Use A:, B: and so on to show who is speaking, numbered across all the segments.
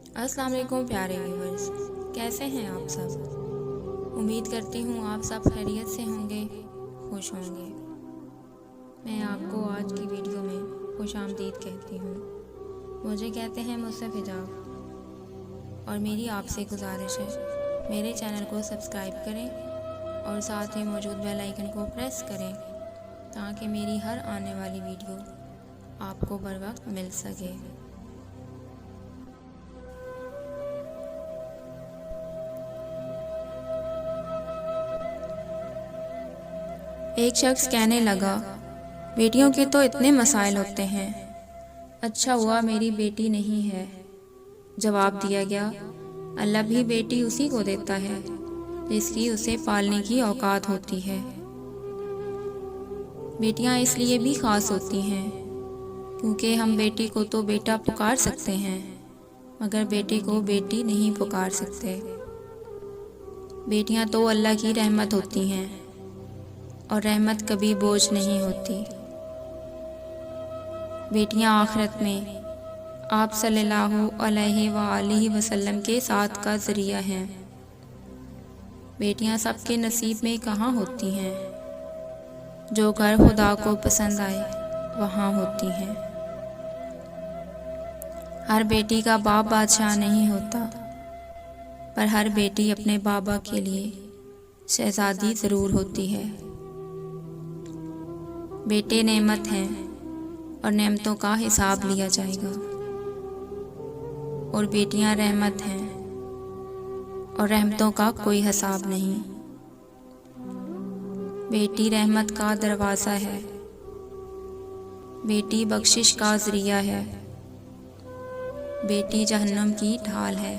A: अस्सलाम वालेकुम प्यारे व्यूवर्स, कैसे हैं आप सब। उम्मीद करती हूँ आप सब खैरियत से होंगे, खुश होंगे। मैं आपको आज की वीडियो में खुशामदीद कहती हूँ। मुझे कहते हैं मुझसे हिजाब। और मेरी आपसे गुजारिश है, मेरे चैनल को सब्सक्राइब करें और साथ ही मौजूद बेल आइकन को प्रेस करें ताकि मेरी हर आने वाली वीडियो आपको बर वक्त मिल सके। एक शख्स कहने लगा, बेटियों के तो इतने मसाइल होते हैं, अच्छा हुआ मेरी बेटी नहीं है। जवाब दिया गया, अल्लाह भी बेटी उसी को देता है जिसकी उसे पालने की औकात होती है। बेटियां इसलिए भी ख़ास होती हैं क्योंकि हम बेटी को तो बेटा पुकार सकते हैं मगर बेटे को बेटी नहीं पुकार सकते। बेटियां तो अल्लाह की रहमत होती हैं और रहमत कभी बोझ नहीं होती। बेटियां आखिरत में आप सल्लल्लाहु अलैहि वसल्लम के साथ का ज़रिया हैं। बेटियां सबके नसीब में कहाँ होती हैं, जो घर खुदा को पसंद आए वहाँ होती हैं। हर बेटी का बाप बादशाह नहीं होता, पर हर बेटी अपने बाबा के लिए शहजादी ज़रूर होती है। बेटे नेमत हैं और नेमतों का हिसाब लिया जाएगा, और बेटियां रहमत हैं और रहमतों का कोई हिसाब नहीं। बेटी रहमत का दरवाज़ा है, बेटी बख्शिश का ज़रिया है, बेटी जहन्नम की ढाल है।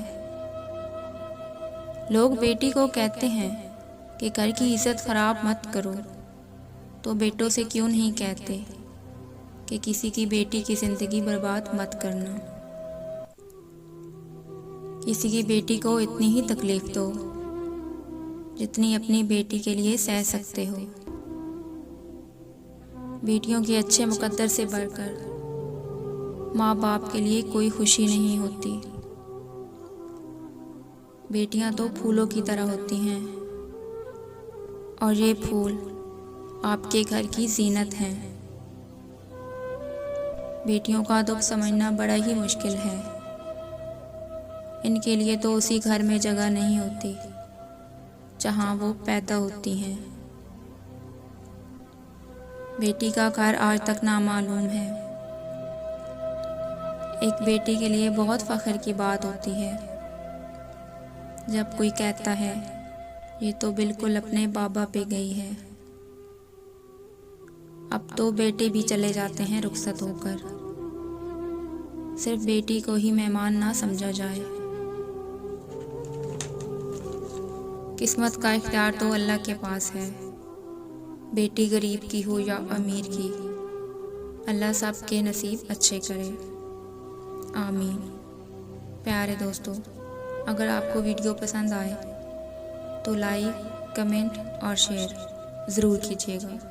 A: लोग बेटी को कहते हैं कि घर की इज्जत खराब मत करो, तो बेटों से क्यों नहीं कहते कि किसी की बेटी की ज़िंदगी बर्बाद मत करना। किसी की बेटी को इतनी ही तकलीफ़ दो जितनी अपनी बेटी के लिए सह सकते हो। बेटियों के अच्छे मुकद्दर से बढ़कर माँ बाप के लिए कोई खुशी नहीं होती। बेटियां तो फूलों की तरह होती हैं और ये फूल आपके घर की जीनत हैं। बेटियों का दुख समझना बड़ा ही मुश्किल है। इनके लिए तो उसी घर में जगह नहीं होती जहाँ वो पैदा होती हैं। बेटी का घर आज तक नामालूम है। एक बेटी के लिए बहुत फ़ख्र की बात होती है जब कोई कहता है ये तो बिल्कुल अपने बाबा पे गई है। अब तो बेटे भी चले जाते हैं रुखसत होकर, सिर्फ बेटी को ही मेहमान ना समझा जाए। किस्मत का इख्तियार तो अल्लाह के पास है, बेटी गरीब की हो या अमीर की, अल्लाह सब के नसीब अच्छे करे, आमीन। प्यारे दोस्तों, अगर आपको वीडियो पसंद आए तो लाइक, कमेंट और शेयर ज़रूर कीजिएगा।